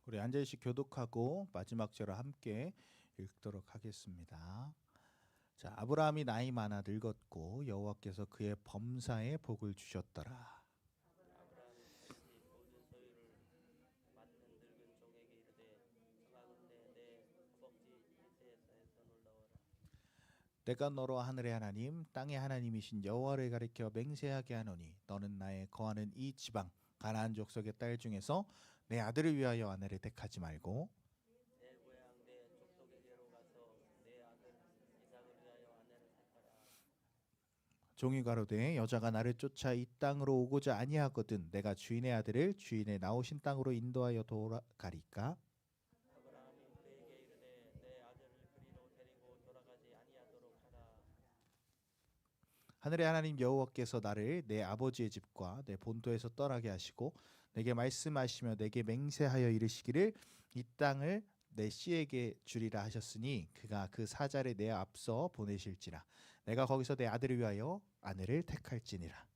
우리 한 절씩 교독하고 마지막 절을 함께 읽도록 하겠습니다. 자, 아브라함이 나이 많아 늙었고 여호와께서 그의 범사에 복을 주셨더라. 아브라함이 다시 모든 소유를 맡은 늙은 종에게 이르되 청하건대 내 허벅지 일대에서 놀라워라. 내가 너로 하늘의 하나님 땅의 하나님이신 여호와를 가리켜 맹세하게 하노니 너는 나의 거하는 이 지방 가나안 족속의 딸 중에서 내 아들을 위하여 아내를 택하지 말고 내 고향 내 족속에게로 가서 내 아들 이삭을 위하여 아내를 택하라. 종이 가로되 여자가 나를 쫓아 이 땅으로 오고자 아니하거든 내가 주인의 아들을 주인의 나오신 땅으로 인도하여 돌아가리까. 아브라함이 그에게 이르되 내 아들을 그리로 데리고 돌아가지 아니하도록 하라. 하늘의 하나님 여호와께서 나를 내 아버지의 집과 내 본토에서 떠나게 하시고 내게 말씀하시며 내게 맹세하여 이르시기를 이 땅을 내 씨에게 주리라 하셨으니 그가 그 사자를 내 앞서 보내실지라 내가 거기서 내 아들을 위하여 아내를 택할지니라.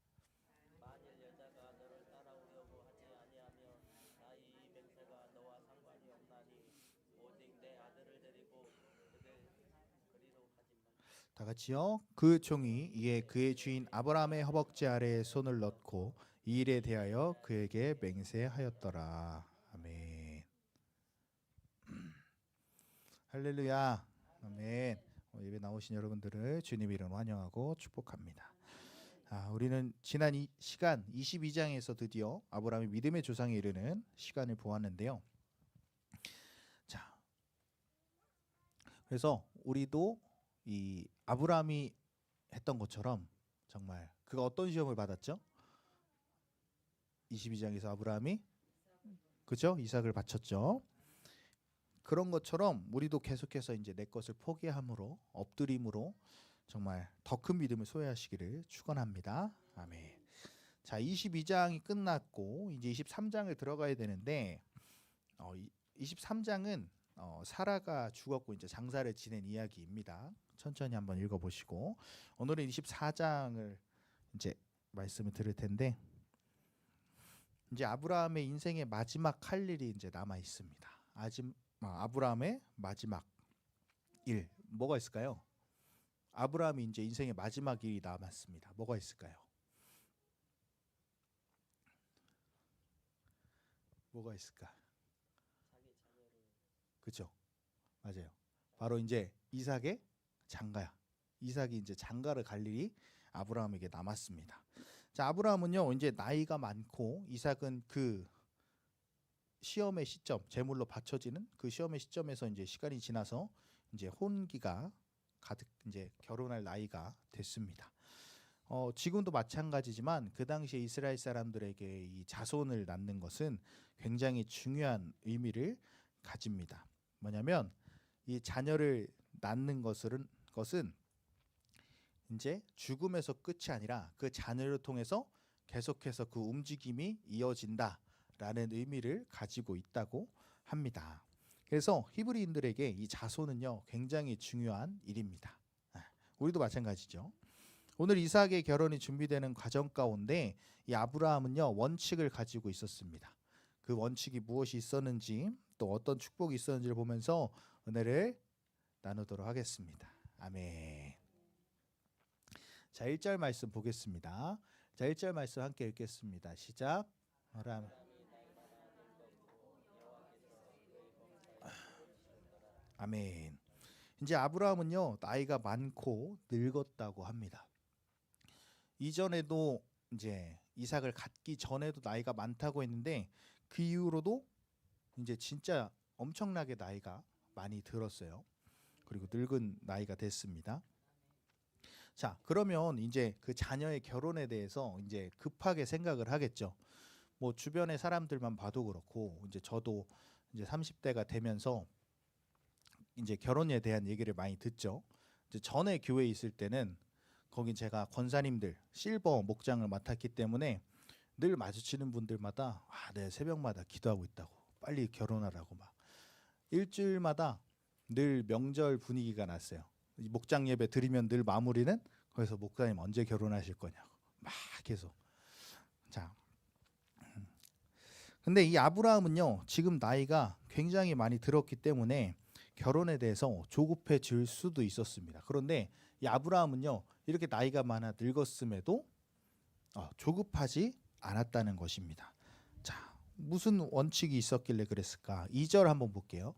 만일 여자가 너를 따라오려고 하지 아니하면 나 이 맹세가 너와 상관이 없나니 오직 내 아들을 데리고 그들 그리로 가지 말라. 다 같이요. 그 종이 이에 그의 주인 아브라함의 허벅지 아래에 손을 넣고 이 일에 대하여 그에게 맹세하였더라. 아멘. 할렐루야. 아멘. 예배 나오신 여러분들을 주님 이름 환영하고 축복합니다. 우리는 지난 이 시간 22장에서 드디어 아브라함의 믿음의 조상에 이르는 시간을 보았는데요. 자, 그래서 우리도 이 아브라함이 했던 것처럼 정말 그가 어떤 시험을 받았죠? 22장에서 아브라함이 그죠? 이삭을 바쳤죠. 그런 것처럼 우리도 계속해서 이제 내 것을 포기함으로 엎드림으로 정말 더 큰 믿음을 소유하시기를 축원합니다. 아멘. 자, 22장이 끝났고 이제 23장을 들어가야 되는데 23장은 사라가 죽었고 이제 장사를 지낸 이야기입니다. 천천히 한번 읽어보시고 오늘은 24장을 이제 말씀을 들을 텐데 이제 아브라함의 인생의 마지막 할 일이 이제 남아 있습니다. 아브라함의 마지막 일 뭐가 있을까요? 아브라함이 이제 인생의 마지막 일이 남았습니다. 뭐가 있을까요? 뭐가 있을까? 자기 자녀를 그렇죠? 맞아요. 바로 이제 이삭의 장가야. 이삭이 이제 장가를 갈 일이 아브라함에게 남았습니다. 자, 아브라함은요 이제 나이가 많고 이삭은 그 시험의 시점, 제물로 바쳐지는 그 시험의 시점에서 이제 시간이 지나서 이제 혼기가 가득 이제 결혼할 나이가 됐습니다. 지금도 마찬가지지만 그 당시에 이스라엘 사람들에게 이 자손을 낳는 것은 굉장히 중요한 의미를 가집니다. 뭐냐면 이 자녀를 낳는 것은 이제 죽음에서 끝이 아니라 그 자녀를 통해서 계속해서 그 움직임이 이어진다라는 의미를 가지고 있다고 합니다. 그래서 히브리인들에게 이 자손은요 굉장히 중요한 일입니다. 우리도 마찬가지죠. 오늘 이삭의 결혼이 준비되는 과정 가운데 이 아브라함은요 원칙을 가지고 있었습니다. 그 원칙이 무엇이 있었는지 또 어떤 축복이 있었는지를 보면서 은혜를 나누도록 하겠습니다. 아멘. 자, 1절 말씀 보겠습니다. 자, 1절 말씀 함께 읽겠습니다. 시작. 아멘. 이제 아브라함은요 나이가 많고 늙었다고 합니다. 이전에도 이제 이삭을 갖기 전에도 나이가 많다고 했는데 그 이후로도 이제 진짜 엄청나게 나이가 많이 들었어요. 그리고 늙은 나이가 됐습니다. 자, 그러면 이제 그 자녀의 결혼에 대해서 이제 급하게 생각을 하겠죠. 뭐 주변의 사람들만 봐도 그렇고 이제 저도 이제 30대가 되면서 이제 결혼에 대한 얘기를 많이 듣죠. 이제 전에 교회에 있을 때는 거긴 제가 권사님들 실버 목장을 맡았기 때문에 늘 마주치는 분들마다 네, 새벽마다 기도하고 있다고 빨리 결혼하라고 막 일주일마다 늘 명절 분위기가 났어요. 목장 예배 드리면 늘 마무리는 거기서 목사님 언제 결혼하실 거냐고 막 계속. 자, 근데 이 아브라함은요 지금 나이가 굉장히 많이 들었기 때문에 결혼에 대해서 조급해질 수도 있었습니다. 그런데 이 아브라함은요, 이렇게 나이가 많아 늙었음에도 조급하지 않았다는 것입니다. 자, 무슨 원칙이 있었길래 그랬을까? 2절 한번 볼게요.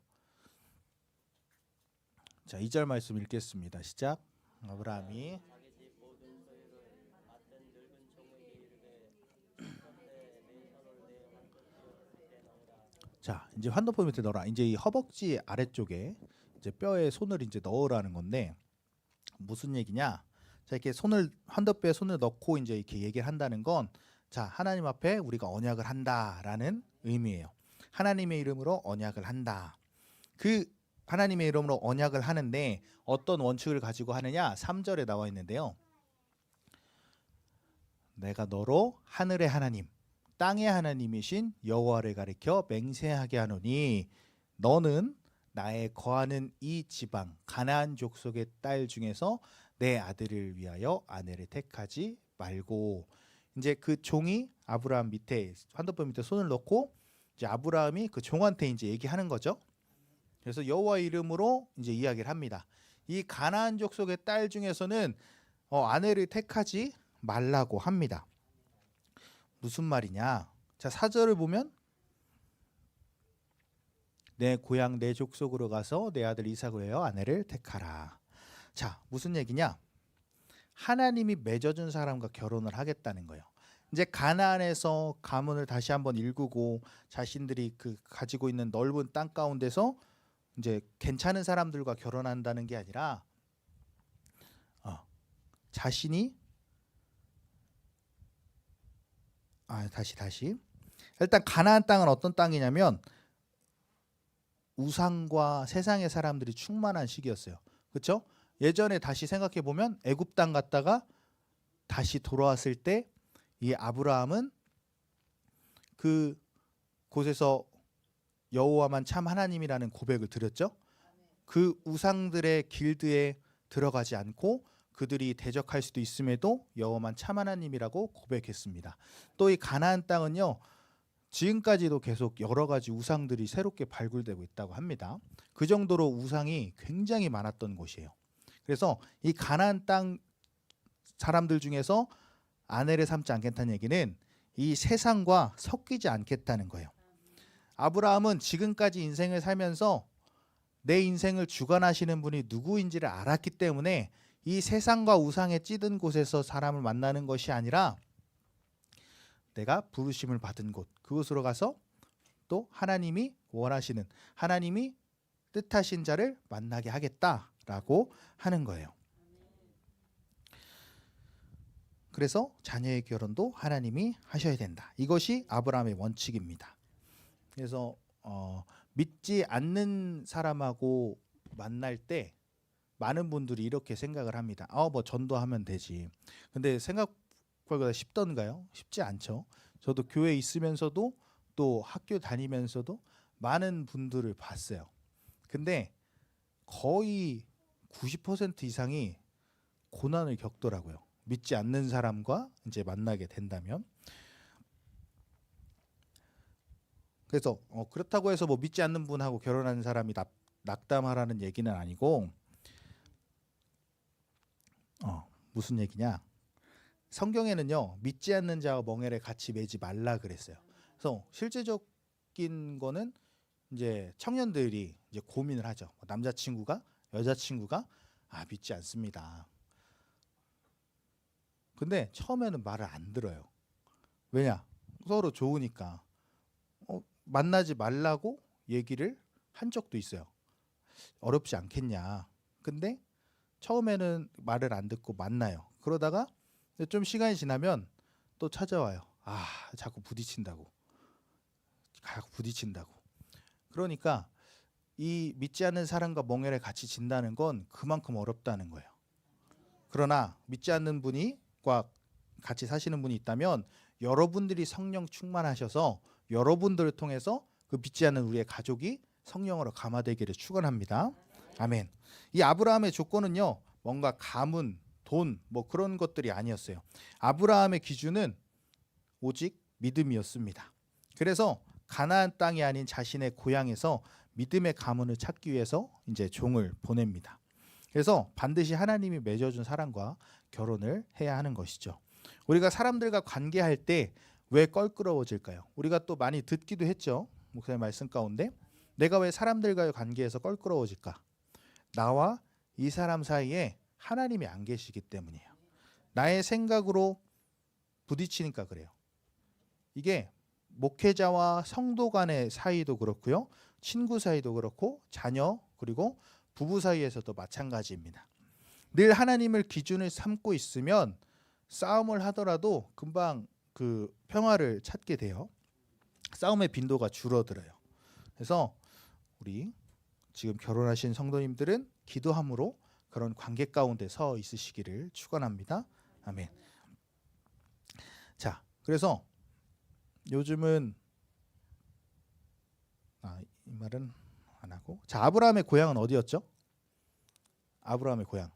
자, 2절 말씀 읽겠습니다. 시작. 아브라함이 자기 집 모든 소유를 맡은 늙은 총에게 이르되 그때 내 손을 내 환도뼈 밑에 넣으라. 자, 이제 환도포 밑에 넣어라. 이제 이 허벅지 아래쪽에 이제 뼈에 손을 이제 넣으라는 건데 무슨 얘기냐? 자, 이렇게 환도뼈에 손을 넣고 이제 이렇게 얘기를 한다는 건, 자, 하나님 앞에 우리가 언약을 한다라는 의미예요. 하나님의 이름으로 언약을 한다. 그 하나님의 이름으로 언약을 하는데 어떤 원칙을 가지고 하느냐? 3절에 나와 있는데요. 내가 너로 하늘의 하나님, 땅의 하나님이신 여호와를 가리켜 맹세하게 하노니 너는 나의 거하는 이 지방 가나안 족속의 딸 중에서 내 아들을 위하여 아내를 택하지 말고, 이제 그 종이 아브라함 밑에 환도뼈 밑에 손을 넣고 이제 아브라함이 그 종한테 이제 얘기하는 거죠. 그래서 여호와 이름으로 이제 이야기를 합니다. 이 가나안 족속의 딸 중에서는 아내를 택하지 말라고 합니다. 무슨 말이냐? 자, 4절을 보면 내 고향 내 족속으로 가서 내 아들 이삭을 위하여 아내를 택하라. 자, 무슨 얘기냐? 하나님이 맺어준 사람과 결혼을 하겠다는 거예요. 이제 가나안에서 가문을 다시 한번 일구고 자신들이 그 가지고 있는 넓은 땅 가운데서 이제 괜찮은 사람들과 결혼한다는 게 아니라 자신이 다시 일단 가나안 땅은 어떤 땅이냐면 우상과 세상의 사람들이 충만한 시기였어요. 그렇죠? 예전에 다시 생각해 보면 애굽 땅 갔다가 다시 돌아왔을 때 이 아브라함은 그 곳에서 여호와만 참 하나님이라는 고백을 드렸죠. 그 우상들의 길드에 들어가지 않고 그들이 대적할 수도 있음에도 여호와만 참 하나님이라고 고백했습니다. 또 이 가나안 땅은요, 지금까지도 계속 여러 가지 우상들이 새롭게 발굴되고 있다고 합니다. 그 정도로 우상이 굉장히 많았던 곳이에요. 그래서 이 가나안 땅 사람들 중에서 아내를 삼지 않겠다는 얘기는 이 세상과 섞이지 않겠다는 거예요. 아브라함은 지금까지 인생을 살면서 내 인생을 주관하시는 분이 누구인지를 알았기 때문에 이 세상과 우상에 찌든 곳에서 사람을 만나는 것이 아니라 내가 부르심을 받은 곳, 그곳으로 가서 또 하나님이 원하시는, 하나님이 뜻하신 자를 만나게 하겠다라고 하는 거예요. 그래서 자녀의 결혼도 하나님이 하셔야 된다. 이것이 아브라함의 원칙입니다. 그래서 믿지 않는 사람하고 만날 때 많은 분들이 이렇게 생각을 합니다. 뭐 전도하면 되지. 근데 생각보다 쉽던가요? 쉽지 않죠. 저도 교회에 있으면서도 또 학교 다니면서도 많은 분들을 봤어요. 근데 거의 90% 이상이 고난을 겪더라고요. 믿지 않는 사람과 이제 만나게 된다면. 그래서 그렇다고 해서 뭐 믿지 않는 분하고 결혼하는 사람이 낙담하라는 얘기는 아니고, 무슨 얘기냐? 성경에는요, 믿지 않는 자와 멍에를 같이 매지 말라 그랬어요. 그래서 실제적인 거는 이제 청년들이 이제 고민을 하죠. 남자친구가 여자친구가 믿지 않습니다. 근데 처음에는 말을 안 들어요. 왜냐? 서로 좋으니까. 만나지 말라고 얘기를 한 적도 있어요. 어렵지 않겠냐. 근데 처음에는 말을 안 듣고 만나요. 그러다가 좀 시간이 지나면 또 찾아와요. 자꾸 부딪힌다고. 그러니까 이 믿지 않는 사람과 멍에를 같이 진다는 건 그만큼 어렵다는 거예요. 그러나 믿지 않는 분과 같이 사시는 분이 있다면 여러분들이 성령 충만하셔서 여러분들을 통해서 그 믿지 않는 우리의 가족이 성령으로 감화되기를 축원합니다. 아멘. 이 아브라함의 조건은요, 뭔가 가문, 돈, 뭐 그런 것들이 아니었어요. 아브라함의 기준은 오직 믿음이었습니다. 그래서 가나안 땅이 아닌 자신의 고향에서 믿음의 가문을 찾기 위해서 이제 종을 보냅니다. 그래서 반드시 하나님이 맺어준 사람과 결혼을 해야 하는 것이죠. 우리가 사람들과 관계할 때 왜 껄끄러워질까요? 우리가 또 많이 듣기도 했죠. 목사님 말씀 가운데 내가 왜 사람들과의 관계에서 껄끄러워질까? 나와 이 사람 사이에 하나님이 안 계시기 때문이에요. 나의 생각으로 부딪히니까 그래요. 이게 목회자와 성도 간의 사이도 그렇고요. 친구 사이도 그렇고 자녀 그리고 부부 사이에서도 마찬가지입니다. 늘 하나님을 기준을 삼고 있으면 싸움을 하더라도 금방 그 평화를 찾게 돼요. 싸움의 빈도가 줄어들어요. 그래서 우리 지금 결혼하신 성도님들은 기도함으로 그런 관계 가운데 서 있으시기를 축원합니다. 아멘. 자, 그래서 요즘은 이 말은 안 하고, 자, 아브라함의 고향은 어디였죠? 아브라함의 고향,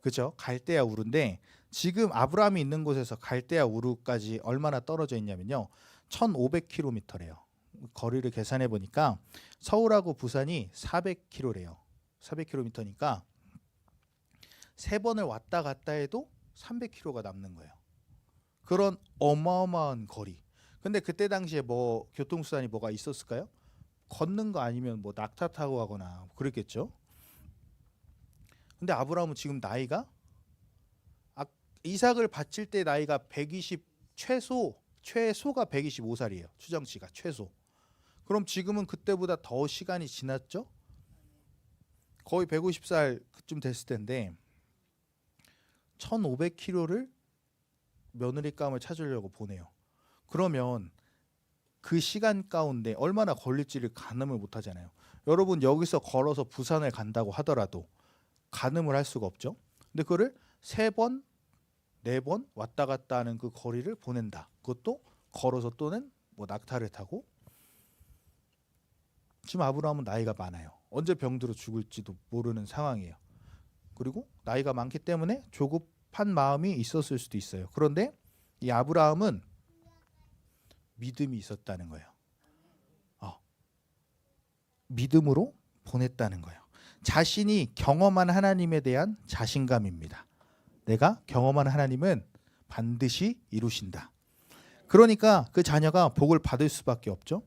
그죠? 갈대아 우르인데 지금 아브라함이 있는 곳에서 갈대아 우르까지 얼마나 떨어져 있냐면요, 1,500km래요. 거리를 계산해 보니까 서울하고 부산이 400km래요. 400km니까 세 번을 왔다 갔다 해도 300km가 남는 거예요. 그런 어마어마한 거리. 근데 그때 당시에 뭐 교통수단이 뭐가 있었을까요? 걷는 거 아니면 뭐 낙타 타고 가거나 그랬겠죠. 근데 아브라함은 지금 나이가 이삭을 바칠 때 나이가 120 최소가 125살이에요. 추정치가 최소. 그럼 지금은 그때보다 더 시간이 지났죠? 거의 150살 그쯤 됐을 텐데 1,500km를 며느리감을 찾으려고 보내요. 그러면 그 시간 가운데 얼마나 걸릴지를 가늠을 못 하잖아요. 여러분 여기서 걸어서 부산을 간다고 하더라도 가늠을 할 수가 없죠. 근데 그거를 3번, 4번 왔다 갔다 하는 그 거리를 보낸다. 그것도 걸어서 또는 뭐 낙타를 타고. 지금 아브라함은 나이가 많아요. 언제 병들어 죽을지도 모르는 상황이에요. 그리고 나이가 많기 때문에 조급한 마음이 있었을 수도 있어요. 그런데 이 아브라함은 믿음이 있었다는 거예요. 믿음으로 보냈다는 거예요. 자신이 경험한 하나님에 대한 자신감입니다. 내가 경험한 하나님은 반드시 이루신다. 그러니까 그 자녀가 복을 받을 수밖에 없죠.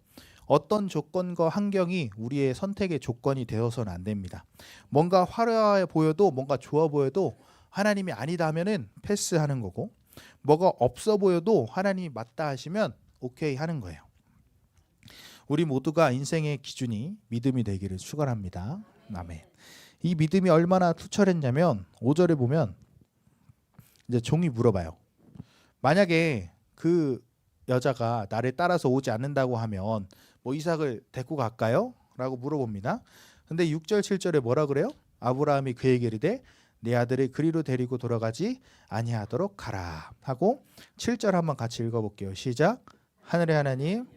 어떤 조건과 환경이 우리의 선택의 조건이 되어서는 안 됩니다. 뭔가 화려해 보여도 뭔가 좋아 보여도 하나님이 아니다 하면은 패스하는 거고, 뭐가 없어 보여도 하나님이 맞다 하시면 오케이 하는 거예요. 우리 모두가 인생의 기준이 믿음이 되기를 축원합니다. 아멘. 이 믿음이 얼마나 투철했냐면 5절에 보면 이제 종이 물어봐요. 만약에 그 여자가 나를 따라서 오지 않는다고 하면 뭐 이삭을 데리고 갈까요? 라고 물어봅니다. 근데 6절 7절에 뭐라 그래요? 아브라함이 그에게 이르되 내 아들을 그리로 데리고 돌아가지 아니하도록 하라 하고 7절 한번 같이 읽어볼게요. 시작. 하늘의 하나님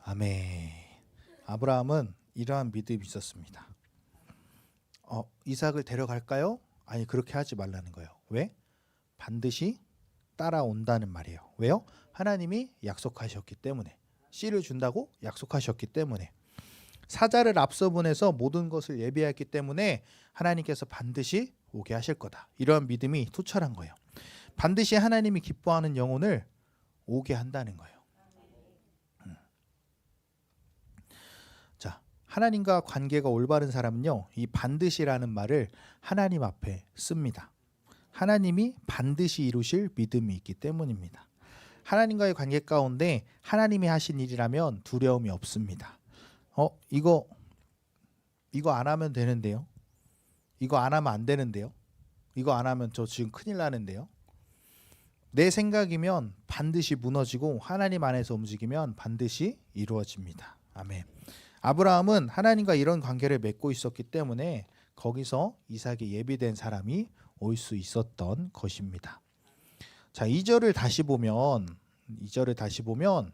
아멘. 아브라함은 이러한 믿음이 있었습니다. 이삭을 데려갈까요? 아니 그렇게 하지 말라는 거예요. 왜? 반드시 따라온다는 말이에요. 왜요? 하나님이 약속하셨기 때문에. 씨를 준다고 약속하셨기 때문에. 사자를 앞서 보내서 모든 것을 예비했기 때문에 하나님께서 반드시 오게 하실 거다. 이러한 믿음이 투철한 거예요. 반드시 하나님이 기뻐하는 영혼을 오게 한다는 거예요. 자, 하나님과 관계가 올바른 사람은요, 이 반드시라는 말을 하나님 앞에 씁니다. 하나님이 반드시 이루실 믿음이 있기 때문입니다. 하나님과의 관계 가운데 하나님이 하신 일이라면 두려움이 없습니다. 이거 안 하면 되는데요. 이거 안 하면 안 되는데요. 이거 안 하면 저 지금 큰일 나는데요. 내 생각이면 반드시 무너지고 하나님 안에서 움직이면 반드시 이루어집니다. 아멘. 아브라함은 하나님과 이런 관계를 맺고 있었기 때문에 거기서 이삭이 예비된 사람이 올 수 있었던 것입니다. 자, 2절을 다시 보면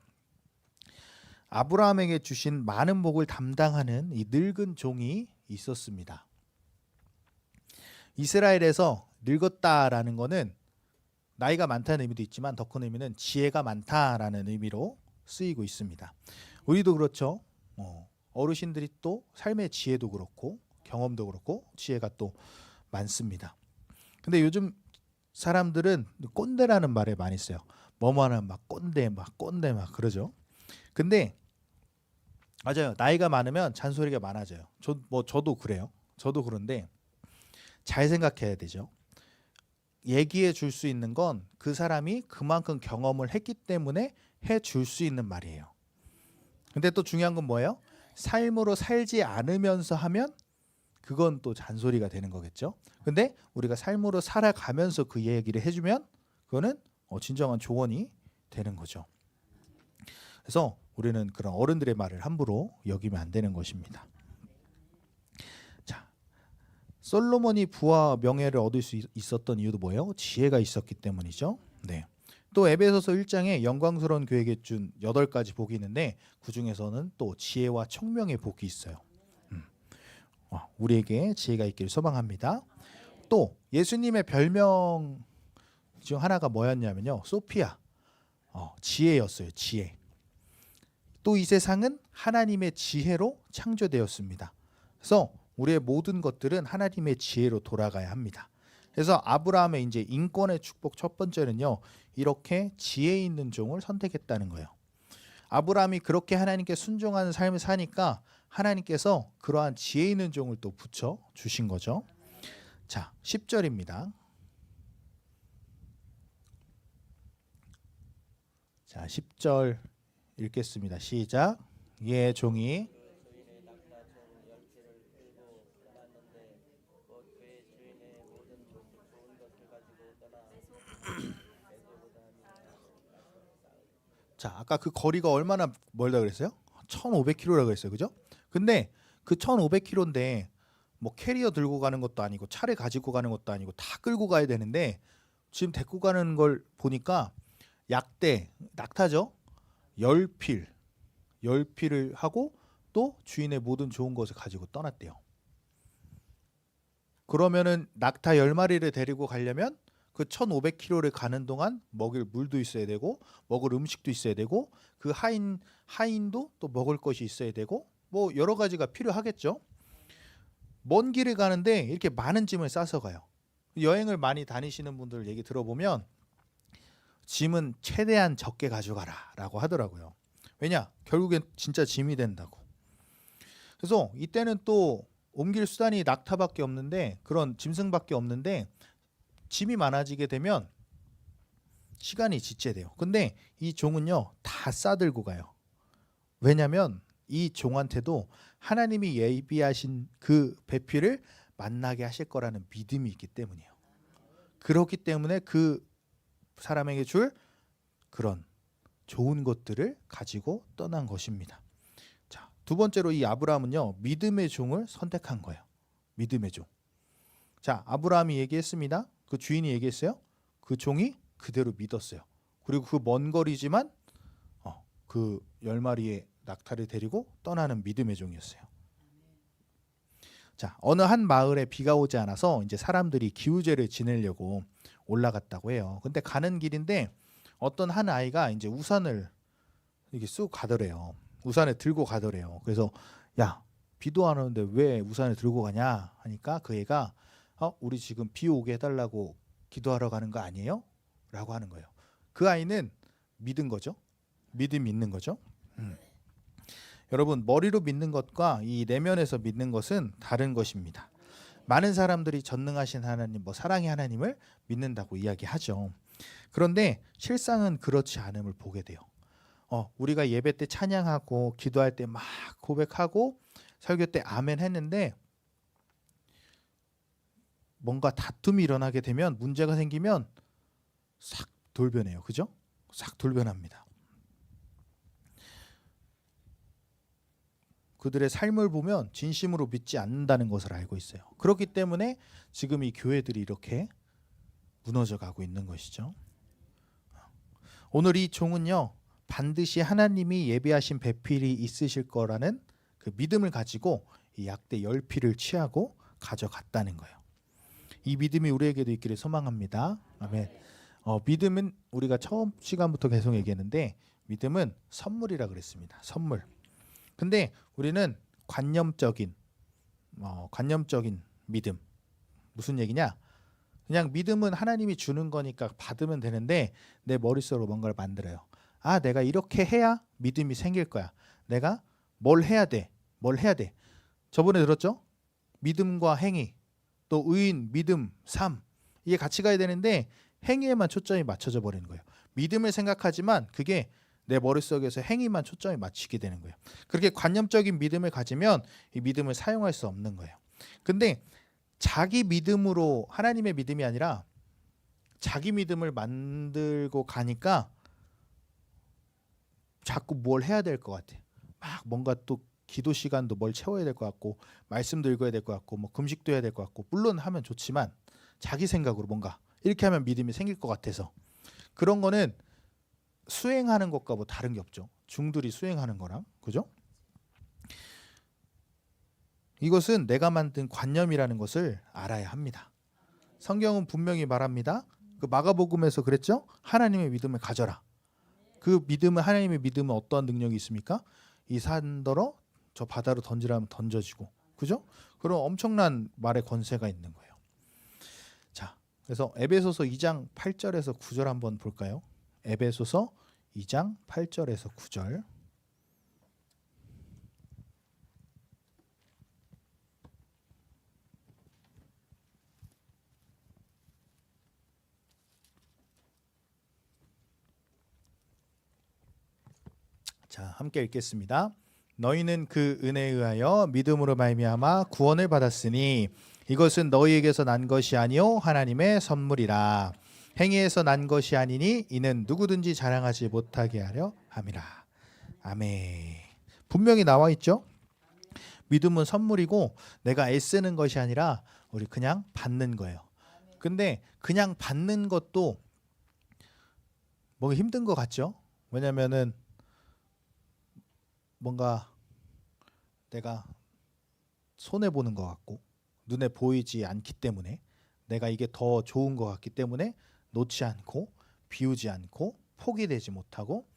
아브라함에게 주신 많은 복을 담당하는 이 늙은 종이 있었습니다. 이스라엘에서 늙었다라는 거는 나이가 많다는 의미도 있지만 더 큰 의미는 지혜가 많다라는 의미로 쓰이고 있습니다. 우리도 그렇죠. 어르신들이 또 삶의 지혜도 그렇고 경험도 그렇고 지혜가 또 많습니다. 근데 요즘 사람들은 꼰대라는 말을 많이 써요. 뭐뭐하는 막 꼰대 막 그러죠. 근데 맞아요. 나이가 많으면 잔소리가 많아져요. 저도 그래요. 저도 그런데 잘 생각해야 되죠. 얘기해 줄 수 있는 건 그 사람이 그만큼 경험을 했기 때문에 해 줄 수 있는 말이에요. 근데 또 중요한 건 뭐예요? 삶으로 살지 않으면서 하면 그건 또 잔소리가 되는 거겠죠. 근데 우리가 삶으로 살아가면서 그 얘기를 해주면 그거는 진정한 조언이 되는 거죠. 그래서 우리는 그런 어른들의 말을 함부로 여기면 안 되는 것입니다. 자, 솔로몬이 부와 명예를 얻을 수 있었던 이유도 뭐예요? 지혜가 있었기 때문이죠. 네. 또 에베소서 1장에 영광스러운 교회에게 준 8가지 복이 있는데 그 중에서는 또 지혜와 총명의 복이 있어요. 우리에게 지혜가 있기를 소망합니다. 또 예수님의 별명 중 하나가 뭐였냐면요, 소피아, 지혜였어요. 지혜. 또 이 세상은 하나님의 지혜로 창조되었습니다. 그래서 우리의 모든 것들은 하나님의 지혜로 돌아가야 합니다. 그래서 아브라함의 이제 인권의 축복 첫 번째는요, 이렇게 지혜 있는 종을 선택했다는 거예요. 아브라함이 그렇게 하나님께 순종하는 삶을 사니까 하나님께서 그러한 지혜 있는 종을 또 붙여 주신 거죠. 자, 10절입니다. 자, 10절 읽겠습니다. 시작. 예, 종이 주인의 낙타 종 10개를 끌고 떠났는데 곧 그의 주인의 모든 좋은 것을 가지고 떠나 자, 아까 그 거리가 얼마나 멀다 그랬어요? 1500km라고 했어요. 그죠? 근데 그 1500km인데 뭐 캐리어 들고 가는 것도 아니고 차를 가지고 가는 것도 아니고 다 끌고 가야 되는데 지금 데리고 가는 걸 보니까 약대, 낙타죠? 10필을 하고 또 주인의 모든 좋은 것을 가지고 떠났대요. 그러면은 낙타 10마리를 데리고 가려면 그 1500km를 가는 동안 먹일 물도 있어야 되고 먹을 음식도 있어야 되고 그 하인도 또 먹을 것이 있어야 되고 뭐 여러 가지가 필요하겠죠. 먼 길을 가는데 이렇게 많은 짐을 싸서 가요. 여행을 많이 다니시는 분들 얘기 들어보면 짐은 최대한 적게 가져가라 라고 하더라고요. 왜냐? 결국엔 진짜 짐이 된다고. 그래서 이때는 또 옮길 수단이 낙타밖에 없는데 그런 짐승밖에 없는데 짐이 많아지게 되면 시간이 지체돼요. 근데 이 종은요, 다 싸들고 가요. 왜냐하면 이 종한테도 하나님이 예비하신 그 배필을 만나게 하실 거라는 믿음이 있기 때문이에요. 그렇기 때문에 그 사람에게 줄 그런 좋은 것들을 가지고 떠난 것입니다. 자, 두 번째로 이 아브라함은요, 믿음의 종을 선택한 거예요. 믿음의 종. 자, 아브라함이 얘기했습니다. 그 주인이 얘기했어요. 그 종이 그대로 믿었어요. 그리고 그 먼 거리지만 그 10마리의 낙타를 데리고 떠나는 믿음의 종이었어요. 자, 어느 한 마을에 비가 오지 않아서 이제 사람들이 기우제를 지내려고 올라갔다고 해요. 근데 가는 길인데 어떤 한 아이가 이제 우산을 이렇게 쑥 가더래요. 우산을 들고 가더래요. 그래서 야, 비도 안 오는데 왜 우산을 들고 가냐 하니까 그 애가 우리 지금 비 오게 해달라고 기도하러 가는 거 아니에요? 라고 하는 거예요. 그 아이는 믿은 거죠. 믿음이 있는 거죠. 여러분, 머리로 믿는 것과 이 내면에서 믿는 것은 다른 것입니다. 많은 사람들이 전능하신 하나님, 사랑의 하나님을 믿는다고 이야기하죠. 그런데 실상은 그렇지 않음을 보게 돼요. 우리가 예배 때 찬양하고 기도할 때 막 고백하고 설교 때 아멘 했는데 뭔가 다툼이 일어나게 되면 문제가 생기면 싹 돌변해요. 그죠? 싹 돌변합니다. 그들의 삶을 보면 진심으로 믿지 않는다는 것을 알고 있어요. 그렇기 때문에 지금 이 교회들이 이렇게 무너져 가고 있는 것이죠. 오늘 이 종은요 반드시 하나님이 예비하신 배필이 있으실 거라는 그 믿음을 가지고 이 약대 10필을 취하고 가져갔다는 거예요. 이 믿음이 우리에게도 있기를 소망합니다. 아멘. 믿음은 우리가 처음 시간부터 계속 얘기했는데 믿음은 선물이라 그랬습니다. 선물. 근데 우리는 관념적인 믿음. 무슨 얘기냐? 그냥 믿음은 하나님이 주는 거니까 받으면 되는데 내 머릿속으로 뭔가를 만들어요. 아, 내가 이렇게 해야 믿음이 생길 거야. 내가 뭘 해야 돼? 뭘 해야 돼? 저번에 들었죠? 믿음과 행위, 또 의인, 믿음, 삶 이게 같이 가야 되는데 행위에만 초점이 맞춰져 버리는 거예요. 믿음을 생각하지만 그게 내 머릿속에서 행위만 초점이 맞추게 되는 거예요. 그렇게 관념적인 믿음을 가지면 이 믿음을 사용할 수 없는 거예요. 근데 자기 믿음으로 하나님의 믿음이 아니라 자기 믿음을 만들고 가니까 자꾸 뭘 해야 될 것 같아. 막 뭔가 또 기도 시간도 뭘 채워야 될 것 같고 말씀도 읽어야 될 것 같고 뭐 금식도 해야 될 것 같고 물론 하면 좋지만 자기 생각으로 뭔가 이렇게 하면 믿음이 생길 것 같아서 그런 거는 수행하는 것과 뭐 다른 게 없죠. 중들이 수행하는 거랑 그죠? 이것은 내가 만든 관념이라는 것을 알아야 합니다. 성경은 분명히 말합니다. 그 마가복음에서 그랬죠? 하나님의 믿음을 가져라. 그 믿음은 하나님의 믿음은 어떠한 능력이 있습니까? 이 산더러 저 바다로 던지라면 던져지고 그죠? 그런 엄청난 말의 권세가 있는 거예요. 자, 그래서 에베소서 2장 8절에서 9절 한번 볼까요? 에베소서 2장 8절에서 9절. 자, 함께 읽겠습니다. 너희는 그 은혜에 의하여 믿음으로 말미암아 구원을 받았으니 이것은 너희에게서 난 것이 아니요 하나님의 선물이라. 행위에서 난 것이 아니니 이는 누구든지 자랑하지 못하게 하려 함이라. 아멘. 분명히 나와 있죠. 믿음은 선물이고 내가 애쓰는 것이 아니라 우리 그냥 받는 거예요. 근데 그냥 받는 것도 뭔가 힘든 것 같죠. 왜냐면은 뭔가 내가 손해 보는 것 같고 눈에 보이지 않기 때문에 내가 이게 더 좋은 것 같기 때문에 놓지 않고 비우지 않고 포기되지 못하고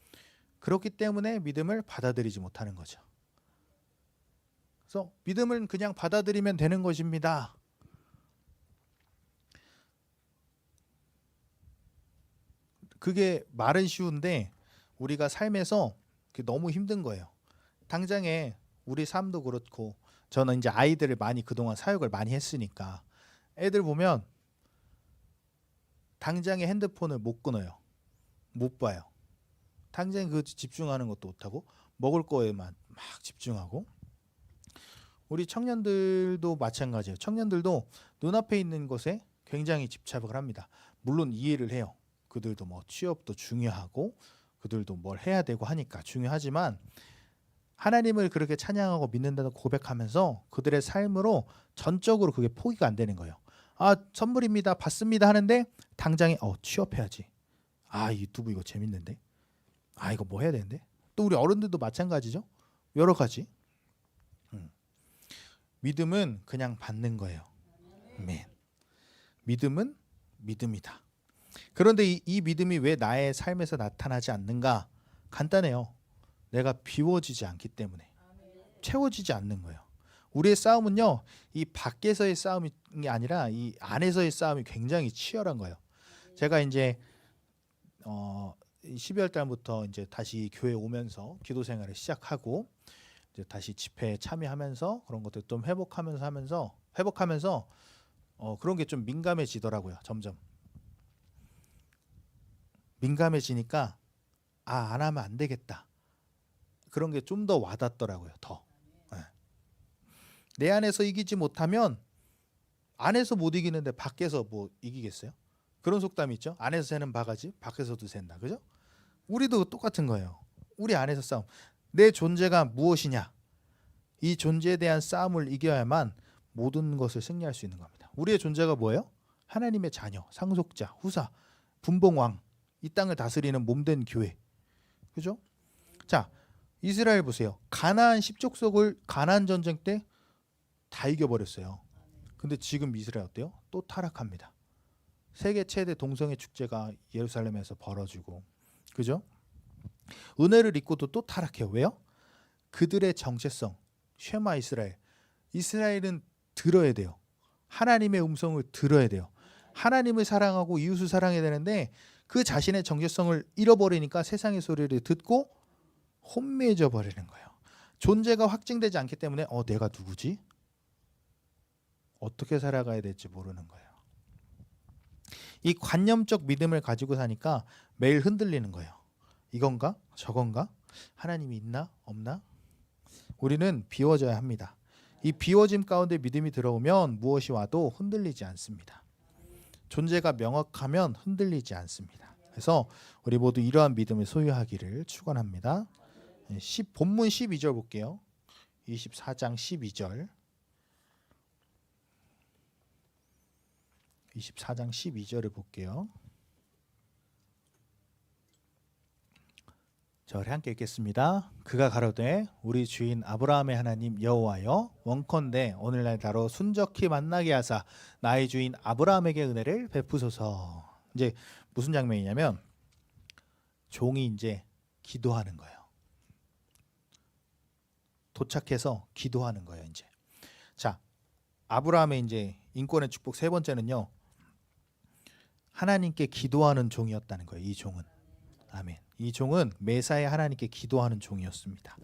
그렇기 때문에 믿음을 받아들이지 못하는 거죠. 그래서 믿음은 그냥 받아들이면 되는 것입니다. 그게 말은 쉬운데 우리가 삶에서 너무 힘든 거예요. 당장에 우리 삶도 그렇고 저는 이제 아이들을 많이 그동안 사역을 많이 했으니까 애들 보면 당장에 핸드폰을 못 끊어요. 못 봐요. 당장에 그 집중하는 것도 못하고 먹을 거에만 막 집중하고 우리 청년들도 마찬가지예요. 청년들도 눈앞에 있는 것에 굉장히 집착을 합니다. 물론 이해를 해요. 그들도 뭐 취업도 중요하고 그들도 뭘 해야 되고 하니까 중요하지만 하나님을 그렇게 찬양하고 믿는다고 고백하면서 그들의 삶으로 전적으로 그게 포기가 안 되는 거예요. 아, 선물입니다. 받습니다 하는데 당장에 취업해야지. 아, 유튜브 이거 재밌는데. 아, 이거 뭐 해야 되는데. 또 우리 어른들도 마찬가지죠. 여러 가지. 믿음은 그냥 받는 거예요. 아멘. 믿음은 믿음이다. 그런데 이 믿음이 왜 나의 삶에서 나타나지 않는가? 간단해요. 내가 비워지지 않기 때문에 채워지지 않는 거예요. 우리의 싸움은요, 이 밖에서의 싸움이 아니라 이 안에서의 싸움이 굉장히 치열한 거예요. 제가 이제 12월 달부터 이제 다시 교회 오면서 기도 생활을 시작하고 이제 다시 집회에 참여하면서 그런 것들 좀 회복하면서 그런 게 좀 민감해지더라고요. 점점 민감해지니까 안 하면 안 되겠다. 그런 게 좀 더 와닿더라고요. 더. 네. 내 안에서 이기지 못하면 안에서 못 이기는데 밖에서 뭐 이기겠어요? 그런 속담이 있죠. 안에서 새는 바가지 밖에서도 샌다. 그죠? 우리도 똑같은 거예요. 우리 안에서 싸움. 내 존재가 무엇이냐? 이 존재에 대한 싸움을 이겨야만 모든 것을 승리할 수 있는 겁니다. 우리의 존재가 뭐예요? 하나님의 자녀, 상속자, 후사, 분봉왕. 이 땅을 다스리는 몸된 교회. 그죠? 자, 이스라엘 보세요. 가나안 10족속을 가나안 전쟁 때 다 이겨버렸어요. 근데 지금 이스라엘 어때요? 또 타락합니다. 세계 최대 동성애 축제가 예루살렘에서 벌어지고, 그죠? 은혜를 입고도 또 타락해요. 왜요? 그들의 정체성, 쉐마 이스라엘. 이스라엘은 들어야 돼요. 하나님의 음성을 들어야 돼요. 하나님을 사랑하고 이웃을 사랑해야 되는데 그 자신의 정체성을 잃어버리니까 세상의 소리를 듣고 혼미해져 버리는 거예요. 존재가 확증되지 않기 때문에 내가 누구지? 어떻게 살아가야 될지 모르는 거예요. 이 관념적 믿음을 가지고 사니까 매일 흔들리는 거예요. 이건가? 저건가? 하나님이 있나? 없나? 우리는 비워져야 합니다. 이 비워짐 가운데 믿음이 들어오면 무엇이 와도 흔들리지 않습니다. 존재가 명확하면 흔들리지 않습니다. 그래서 우리 모두 이러한 믿음을 소유하기를 축원합니다. 본문 12절 볼게요. 24장 12절. 24장 12절을 볼게요. 자, 우리 함께 읽겠습니다. 그가 가로되 우리 주인 아브라함의 하나님 여호와여 원컨대 오늘날 나로 순적히 만나게 하사 나의 주인 아브라함에게 은혜를 베푸소서. 이제 무슨 장면이냐면 종이 이제 기도하는 거예요. 도착해서 기도하는 거예요. 이제 자, 아브라함의 이제 인권의 축복 세 번째는요. 하나님께 기도하는 종이었다는 거예요. 이 종은. 아멘. 이 종은 매사에 하나님께 기도하는 종이었습니다.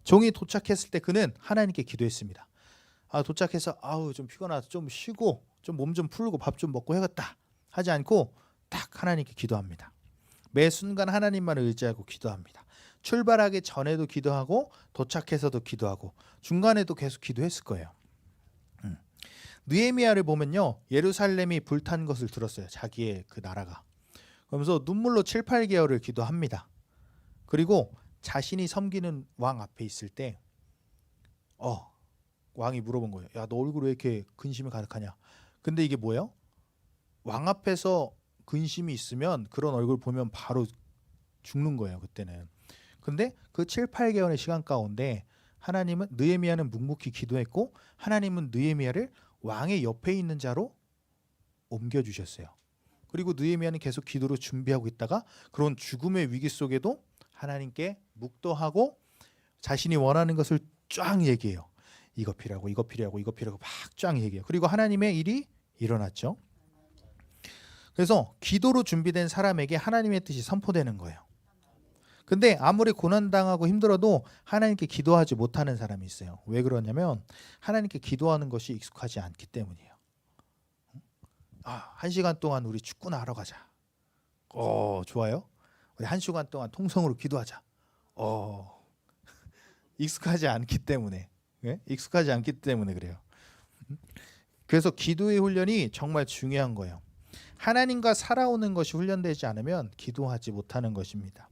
종이 도착했을 때 그는 하나님께 기도했습니다. 도착해서 좀 피곤하다 좀 쉬고 좀 몸 좀 풀고 밥 좀 먹고 해야겠다 하지 않고 딱 하나님께 기도합니다. 매 순간 하나님만을 의지하고 기도합니다. 출발하기 전에도 기도하고 도착해서도 기도하고 중간에도 계속 기도했을 거예요. 느헤미야를 보면요. 예루살렘이 불탄 것을 들었어요. 자기의 그 나라가. 그러면서 눈물로 7, 8개월을 기도합니다. 그리고 자신이 섬기는 왕 앞에 있을 때 왕이 물어본 거예요. 야, 너 얼굴 왜 이렇게 근심이 가득하냐? 근데 이게 뭐예요? 왕 앞에서 근심이 있으면 그런 얼굴 보면 바로 죽는 거예요. 그때는. 근데 그 7, 8개월의 시간 가운데 하나님은 느헤미야는 묵묵히 기도했고 하나님은 느헤미야를 왕의 옆에 있는 자로 옮겨주셨어요. 그리고 느헤미야는 계속 기도로 준비하고 있다가 그런 죽음의 위기 속에도 하나님께 묵도하고 자신이 원하는 것을 쫙 얘기해요. 이거 필요하고 이거 필요하고 이거 필요하고 막 쫙 얘기해요. 그리고 하나님의 일이 일어났죠. 그래서 기도로 준비된 사람에게 하나님의 뜻이 선포되는 거예요. 근데 아무리 고난당하고 힘들어도 하나님께 기도하지 못하는 사람이 있어요. 왜 그러냐면 하나님께 기도하는 것이 익숙하지 않기 때문이에요. 1시간 동안 우리 축구나 하러 가자. 좋아요. 우리 1시간 동안 통성으로 기도하자. 익숙하지 않기 때문에. 네? 익숙하지 않기 때문에 그래요. 그래서 기도의 훈련이 정말 중요한 거예요. 하나님과 살아오는 것이 훈련되지 않으면 기도하지 못하는 것입니다.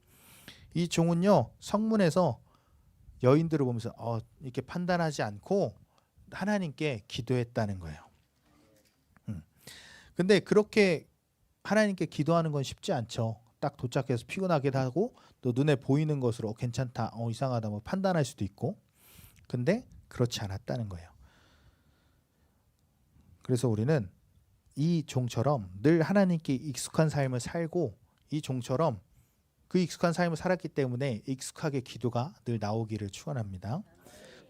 이 종은요. 성문에서 여인들을 보면서 이렇게 판단하지 않고 하나님께 기도했다는 거예요. 근데 그렇게 하나님께 기도하는 건 쉽지 않죠. 딱 도착해서 피곤하기도 하고 또 눈에 보이는 것으로 괜찮다, 이상하다 뭐 판단할 수도 있고. 근데 그렇지 않았다는 거예요. 그래서 우리는 이 종처럼 늘 하나님께 익숙한 삶을 살고 이 종처럼 그 익숙한 삶을 살았기 때문에 익숙하게 기도가 늘 나오기를 축원합니다.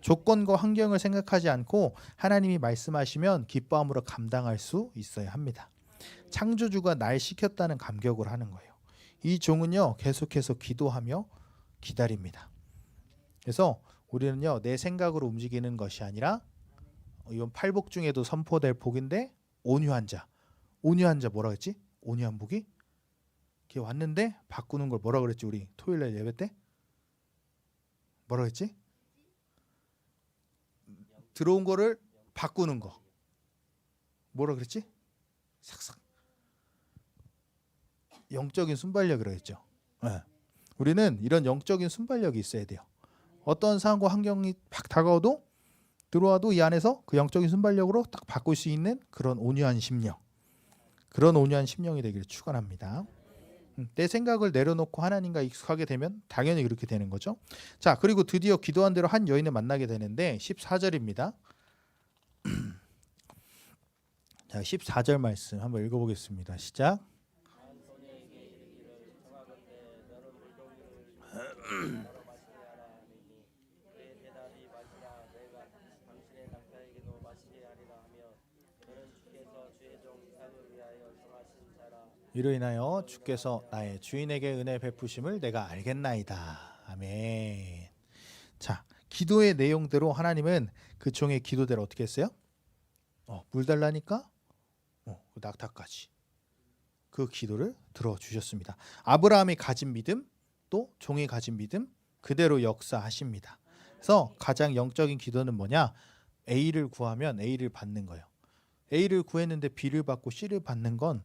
조건과 환경을 생각하지 않고 하나님이 말씀하시면 기뻐함으로 감당할 수 있어야 합니다. 창조주가 날 시켰다는 감격을 하는 거예요. 이 종은요 계속해서 기도하며 기다립니다. 그래서 우리는요 내 생각으로 움직이는 것이 아니라 이번 팔복 중에도 선포될 복인데 온유한 자. 온유한 자 뭐라 그랬지? 온유한 복이? 걔 왔는데 바꾸는 걸 뭐라 그랬지? 우리 토요일날 예배 때? 뭐라 그랬지? 들어온 거를 바꾸는 거. 뭐라 그랬지? 삭삭. 영적인 순발력이라고 했죠. 네. 우리는 이런 영적인 순발력이 있어야 돼요. 어떤 상황과 환경이 팍 다가와도 들어와도 이 안에서 그 영적인 순발력으로 딱 바꿀 수 있는 그런 온유한 심령. 그런 온유한 심령이 되기를 축원합니다. 내 생각을 내려놓고 하나님과 익숙하게 되면 당연히 그렇게 되는 거죠. 자, 그리고 드디어 기도한 대로 한 여인을 만나게 되는데 14절입니다. 자, 14절 말씀 한번 읽어보겠습니다. 시작. 한 소녀에게 이르기를 청하건대 너는 물동이를 바로 마시게 하라 하니 그의 대답이 마시라 내가 당신의 낙타에게도 마시게 하리라 하며 그는 주께서 주의 종 이삭을 위하여 정하신 자라. 이로 인하여 주께서 나의 주인에게 은혜 베푸심을 내가 알겠나이다. 아멘. 자, 기도의 내용대로 하나님은 그 종의 기도대로 어떻게 했어요? 물 달라니까 그 낙타까지 그 기도를 들어주셨습니다. 아브라함이 가진 믿음 또 종이 가진 믿음 그대로 역사하십니다. 그래서 가장 영적인 기도는 뭐냐? A를 구하면 A를 받는 거예요. A를 구했는데 B를 받고 C를 받는 건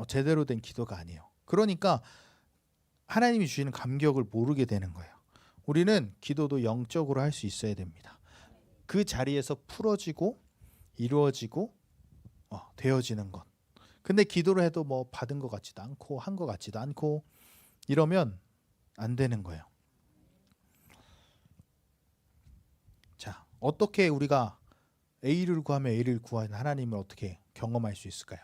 제대로 된 기도가 아니에요. 그러니까 하나님이 주시는 감격을 모르게 되는 거예요. 우리는 기도도 영적으로 할 수 있어야 됩니다. 그 자리에서 풀어지고 이루어지고 되어지는 것. 근데 기도를 해도 뭐 받은 것 같지도 않고 한 것 같지도 않고 이러면 안 되는 거예요. 자, 어떻게 우리가 A를 구하면 A를 구하는 하나님을 어떻게 경험할 수 있을까요?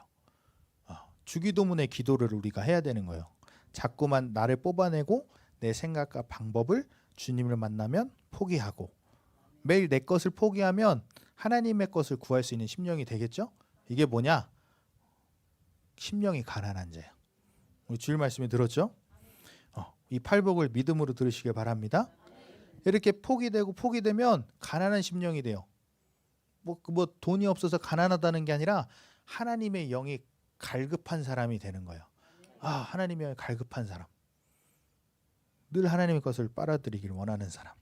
주기도문의 기도를 우리가 해야 되는 거예요. 자꾸만 나를 뽑아내고 내 생각과 방법을 주님을 만나면 포기하고 매일 내 것을 포기하면 하나님의 것을 구할 수 있는 심령이 되겠죠? 이게 뭐냐? 심령이 가난한 자예요. 우리 주일 말씀에 들었죠? 이 팔복을 믿음으로 들으시길 바랍니다. 이렇게 포기되면 가난한 심령이 돼요. 뭐 돈이 없어서 가난하다는 게 아니라 하나님의 영이 갈급한 사람이 되는 거예요. 하나님의 영이 갈급한 사람. 늘 하나님의 것을 빨아들이기를 원하는 사람.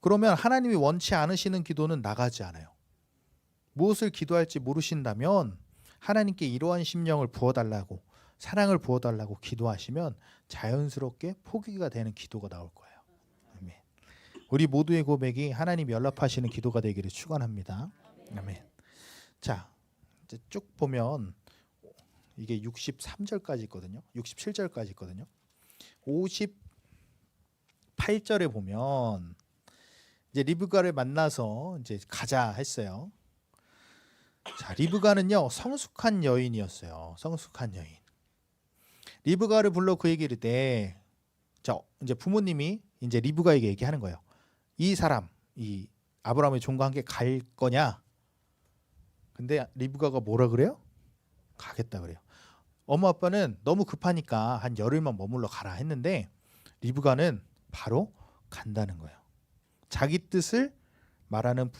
그러면 하나님이 원치 않으시는 기도는 나가지 않아요. 무엇을 기도할지 모르신다면 하나님께 이러한 심령을 부어달라고 사랑을 부어달라고 기도하시면 자연스럽게 포기가 되는 기도가 나올 거예요. 아멘. 우리 모두의 고백이 하나님 연락하시는 기도가 되기를 축원합니다. 아멘. 자, 이제 쭉 보면 이게 63절까지 있거든요. 67절까지 있거든요. 58절에 보면 이제 리브가를 만나서 이제 가자 했어요. 자, 리브가는요 성숙한 여인이었어요. 성숙한 여인. 리브가를 불러 그에게 이르되, 자 이제 부모님이 이제 리브가에게 얘기하는 거예요. 이 사람, 이 아브라함의 종과 함께 갈 거냐? 근데 리브가가 뭐라 그래요? 가겠다 그래요. 엄마 아빠는 너무 급하니까 한 열흘만 머물러 가라 했는데 리브가는 바로 간다는 거예요. 자기 뜻을 말하는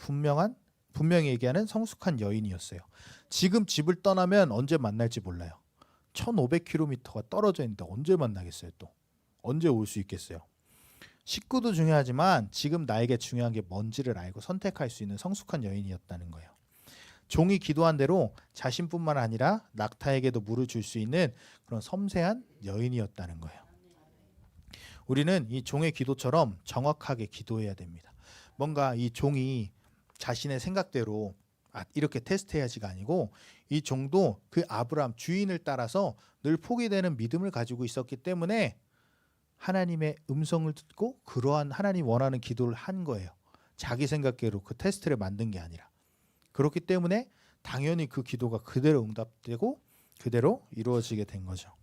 분명히 얘기하는 성숙한 여인이었어요. 지금 집을 떠나면 언제 만날지 몰라요. 1500km가 떨어져 있는데 언제 만나겠어요 또. 언제 올 수 있겠어요. 식구도 중요하지만 지금 나에게 중요한 게 뭔지를 알고 선택할 수 있는 성숙한 여인이었다는 거예요. 종이 기도한 대로 자신뿐만 아니라 낙타에게도 물을 줄 수 있는 그런 섬세한 여인이었다는 거예요. 우리는 이 종의 기도처럼 정확하게 기도해야 됩니다. 뭔가 이 종이 자신의 생각대로 이렇게 테스트해야지가 아니고 이 종도 그 아브라함 주인을 따라서 늘 포기되는 믿음을 가지고 있었기 때문에 하나님의 음성을 듣고 그러한 하나님 원하는 기도를 한 거예요. 자기 생각대로 그 테스트를 만든 게 아니라. 그렇기 때문에 당연히 그 기도가 그대로 응답되고 그대로 이루어지게 된 거죠.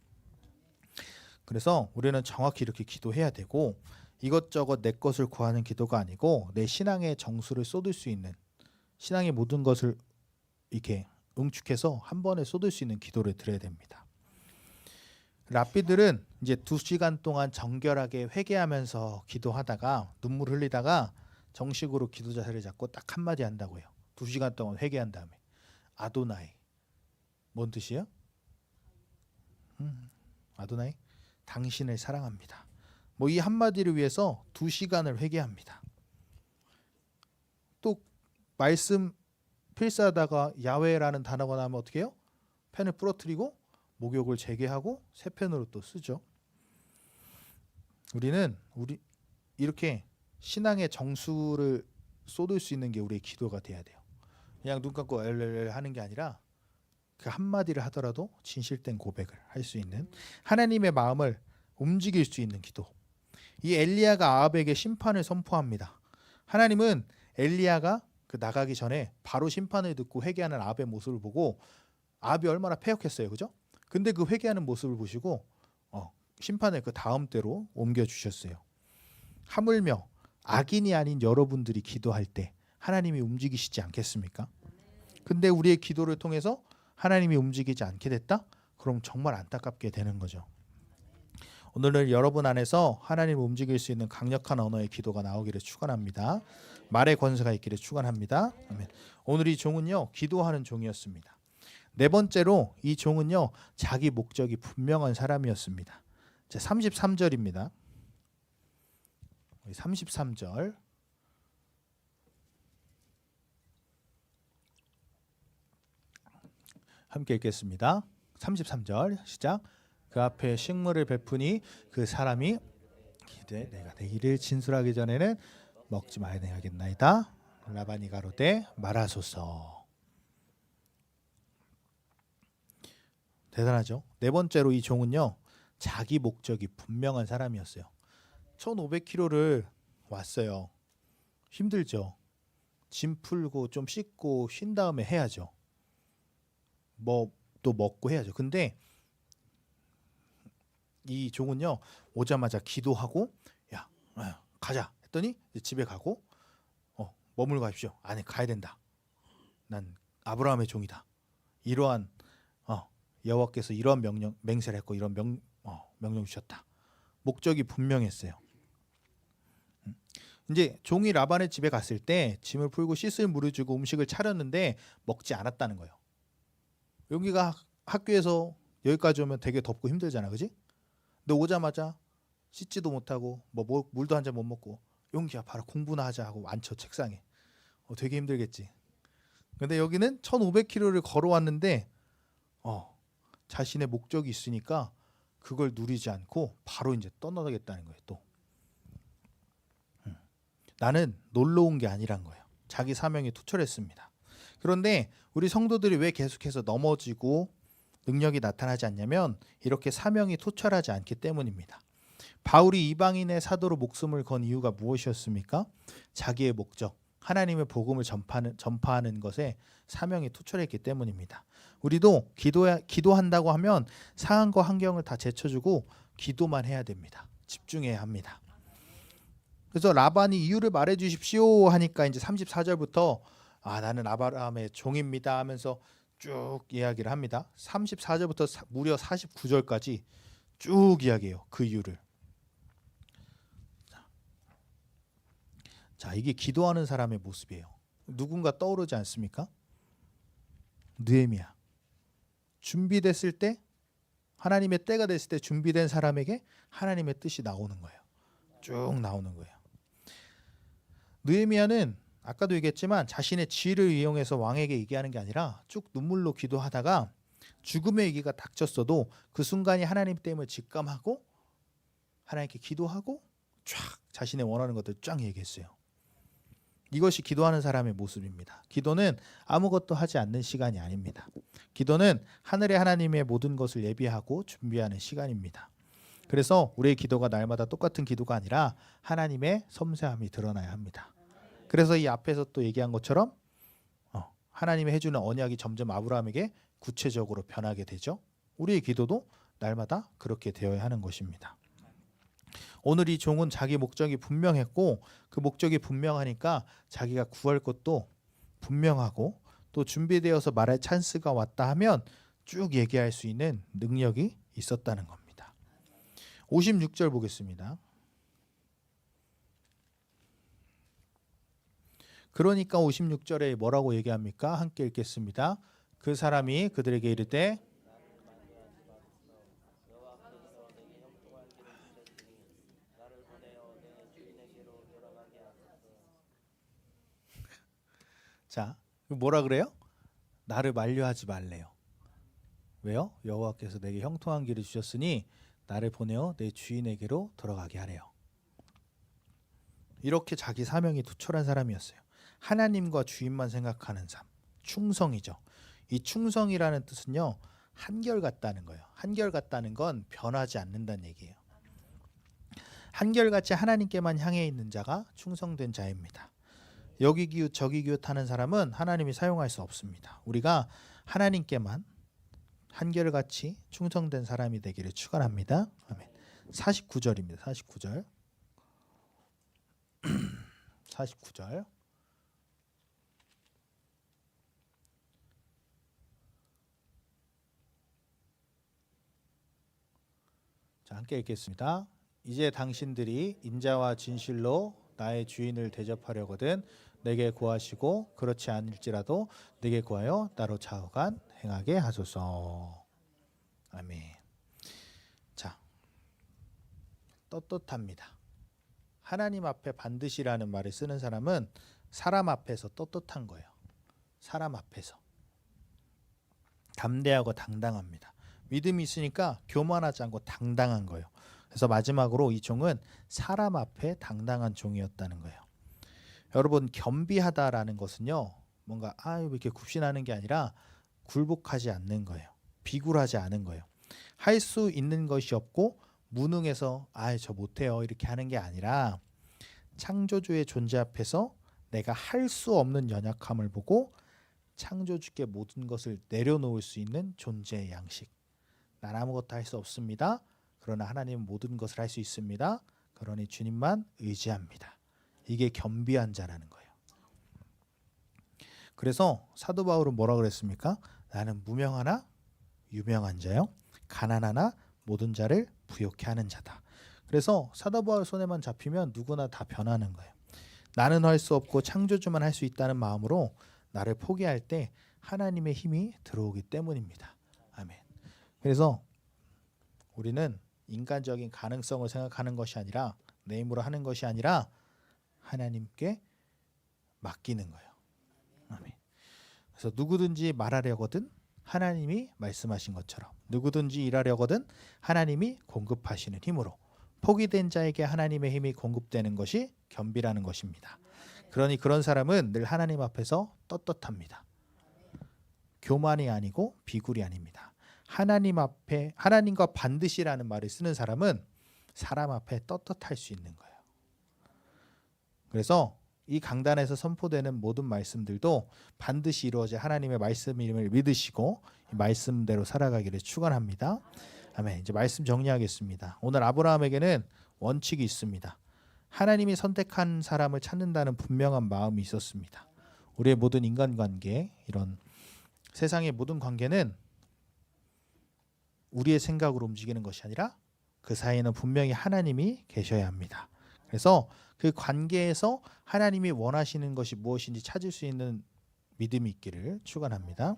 그래서 우리는 정확히 이렇게 기도해야 되고 이것저것 내 것을 구하는 기도가 아니고 내 신앙의 정수를 쏟을 수 있는 신앙의 모든 것을 이렇게 응축해서 한 번에 쏟을 수 있는 기도를 드려야 됩니다. 랍비들은 이제 2시간 동안 정결하게 회개하면서 기도하다가 눈물 흘리다가 정식으로 기도 자세를 잡고 딱 한마디 한다고 해요. 2시간 동안 회개한 다음에 아도나이. 뭔 뜻이에요? 아도나이? 당신을 사랑합니다. 뭐 이 한마디를 위해서 2시간을 회개합니다. 또 말씀 필사하다가 야훼라는 단어가 나오면 어떻게 해요? 펜을 부러뜨리고 목욕을 재개하고 새 펜으로 또 쓰죠. 우리 이렇게 신앙의 정수를 쏟을 수 있는 게 우리의 기도가 돼야 돼요. 그냥 눈 감고 엘렐 하는 게 아니라 그 한마디를 하더라도 진실된 고백을 할 수 있는 하나님의 마음을 움직일 수 있는 기도. 이 엘리야가 아합에게 심판을 선포합니다. 하나님은 엘리야가 그 나가기 전에 바로 심판을 듣고 회개하는 아합의 모습을 보고 아합이 얼마나 패역했어요, 그죠? 근데 그 회개하는 모습을 보시고 심판을 그 다음 때로 옮겨 주셨어요. 하물며 악인이 아닌 여러분들이 기도할 때 하나님이 움직이시지 않겠습니까? 근데 우리의 기도를 통해서 하나님이 움직이지 않게 됐다? 그럼 정말 안타깝게 되는 거죠. 오늘은 여러분 안에서 하나님을 움직일 수 있는 강력한 언어의 기도가 나오기를 축원합니다. 말의 권세가 있기를 축원합니다. 아멘. 오늘 이 종은요, 기도하는 종이었습니다. 네 번째로 이 종은요, 자기 목적이 분명한 사람이었습니다. 33절입니다. 33절 함께 읽겠습니다. 33절 시작. 그 앞에 식물을 베푸니 그 사람이 기대 내가 내 일을 진술하기 전에는 먹지 말아야겠나이다. 라반이 가로되 말하소서. 대단하죠. 네 번째로 이 종은요, 자기 목적이 분명한 사람이었어요. 1500km를 왔어요. 힘들죠. 짐 풀고 좀 씻고 쉰 다음에 해야죠. 뭐 또 먹고 해야죠. 근데 이 종은요, 오자마자 기도하고 야 가자 했더니 집에 가고 머물고 가십시오. 아니 가야 된다. 난 아브라함의 종이다. 이러한 여호와께서 이러한 맹세를 했고 이런 명령 주셨다. 목적이 분명했어요. 이제 종이 라반의 집에 갔을 때 짐을 풀고 씻을 물을 주고 음식을 차렸는데 먹지 않았다는 거예요. 여기가 학교에서 여기까지 오면 되게 덥고 힘들잖아, 그지? 근데 오자마자 씻지도 못하고 물도 한 잔 못 먹고 용기야 봐라 공부나 하자 하고 앉혀 책상에. 되게 힘들겠지. 근데 여기는 1500km를 걸어왔는데 자신의 목적이 있으니까 그걸 누리지 않고 바로 이제 떠나겠다는 거예요. 또 나는 놀러 온 게 아니란 거예요. 자기 사명이 투철했습니다. 그런데 우리 성도들이 왜 계속해서 넘어지고 능력이 나타나지 않냐면 이렇게 사명이 투철하지 않기 때문입니다. 바울이 이방인의 사도로 목숨을 건 이유가 무엇이었습니까? 자기의 목적, 하나님의 복음을 전파하는 것에 사명이 투철했기 때문입니다. 우리도 기도한다고 하면 상황과 환경을 다 제쳐주고 기도만 해야 됩니다. 집중해야 합니다. 그래서 라반이 이유를 말해 주십시오 하니까 이제 34절부터 나는 아브라함의 종입니다 하면서 쭉 이야기를 합니다. 34절부터 무려 49절까지 쭉 이야기해요. 그 이유를. 자, 이게 기도하는 사람의 모습이에요. 누군가 떠오르지 않습니까? 느헤미야. 준비됐을 때, 하나님의 때가 됐을 때 준비된 사람에게 하나님의 뜻이 나오는 거예요. 쭉 나오는 거예요. 느헤미야는 아까도 얘기했지만 자신의 지혜를 이용해서 왕에게 얘기하는 게 아니라 쭉 눈물로 기도하다가 죽음의 위기가 닥쳤어도 그 순간이 하나님 때문에 직감하고 하나님께 기도하고 쫙 자신의 원하는 것들 쫙 얘기했어요. 이것이 기도하는 사람의 모습입니다. 기도는 아무것도 하지 않는 시간이 아닙니다. 기도는 하늘의 하나님의 모든 것을 예비하고 준비하는 시간입니다. 그래서 우리의 기도가 날마다 똑같은 기도가 아니라 하나님의 섬세함이 드러나야 합니다. 그래서 이 앞에서 또 얘기한 것처럼 하나님이 해주는 언약이 점점 아브라함에게 구체적으로 변하게 되죠. 우리의 기도도 날마다 그렇게 되어야 하는 것입니다. 오늘 이 종은 자기 목적이 분명했고 그 목적이 분명하니까 자기가 구할 것도 분명하고 또 준비되어서 말할 찬스가 왔다 하면 쭉 얘기할 수 있는 능력이 있었다는 겁니다. 56절 보겠습니다. 그러니까 56절에 뭐라고 얘기합니까? 함께 읽겠습니다. 그 사람이 그들에게 이르되 자, 뭐라 그래요? 나를 만류하지 말래요. 왜요? 여호와께서 내게 형통한 길을 주셨으니 나를 보내어 내 주인에게로 돌아가게 하래요. 이렇게 자기 사명이 투철한 사람이었어요. 하나님과 주인만 생각하는 삶, 충성이죠. 이 충성이라는 뜻은요, 한결같다는 거예요. 한결같다는 건 변하지 않는다는 얘기예요. 한결같이 하나님께만 향해 있는 자가 충성된 자입니다. 여기 기웃 저기 기웃하는 사람은 하나님이 사용할 수 없습니다. 우리가 하나님께만 한결같이 충성된 사람이 되기를 축원합니다. 아멘. 49절입니다. 49절. 49절. 자, 함께 읽겠습니다. 이제 당신들이 인자와 진실로 나의 주인을 대접하려거든 내게 구하시고 그렇지 않을지라도 내게 구하여 나로 좌우간 행하게 하소서. 아멘. 자, 떳떳합니다. 하나님 앞에 반드시라는 말을 쓰는 사람은 사람 앞에서 떳떳한 거예요. 사람 앞에서 담대하고 당당합니다. 믿음이 있으니까 교만하지 않고 당당한 거예요. 그래서 마지막으로 이 종은 사람 앞에 당당한 종이었다는 거예요. 여러분, 겸비하다라는 것은요, 뭔가 이렇게 굽신하는 게 아니라 굴복하지 않는 거예요. 비굴하지 않은 거예요. 할 수 있는 것이 없고 무능해서 저 못해요 이렇게 하는 게 아니라 창조주의 존재 앞에서 내가 할 수 없는 연약함을 보고 창조주께 모든 것을 내려놓을 수 있는 존재의 양식. 난 아무것도 할 수 없습니다. 그러나 하나님은 모든 것을 할 수 있습니다. 그러니 주님만 의지합니다. 이게 겸비한 자라는 거예요. 그래서 사도 바울은 뭐라 그랬습니까? 나는 무명하나 유명한 자요, 가난하나 모든 자를 부욕케 하는 자다. 그래서 사도 바울 손에만 잡히면 누구나 다 변하는 거예요. 나는 할 수 없고 창조주만 할 수 있다는 마음으로 나를 포기할 때 하나님의 힘이 들어오기 때문입니다. 아멘. 그래서 우리는 인간적인 가능성을 생각하는 것이 아니라, 내 힘으로 하는 것이 아니라 하나님께 맡기는 거예요. 아멘. 그래서 누구든지 말하려거든 하나님이 말씀하신 것처럼, 누구든지 일하려거든 하나님이 공급하시는 힘으로, 포기된 자에게 하나님의 힘이 공급되는 것이 겸비라는 것입니다. 그러니 그런 사람은 늘 하나님 앞에서 떳떳합니다. 교만이 아니고 비굴이 아닙니다. 하나님 앞에, 하나님과 반드시라는 말을 쓰는 사람은 사람 앞에 떳떳할 수 있는 거예요. 그래서 이 강단에서 선포되는 모든 말씀들도 반드시 이루어질 하나님의 말씀임을 믿으시고 이 말씀대로 살아가기를 축원합니다. 아멘. 이제 말씀 정리하겠습니다. 오늘 아브라함에게는 원칙이 있습니다. 하나님이 선택한 사람을 찾는다는 분명한 마음이 있었습니다. 우리의 모든 인간관계, 이런 세상의 모든 관계는 우리의 생각으로 움직이는 것이 아니라 그 사이에는 분명히 하나님이 계셔야 합니다. 그래서 그 관계에서 하나님이 원하시는 것이 무엇인지 찾을 수 있는 믿음이 있기를 축원합니다.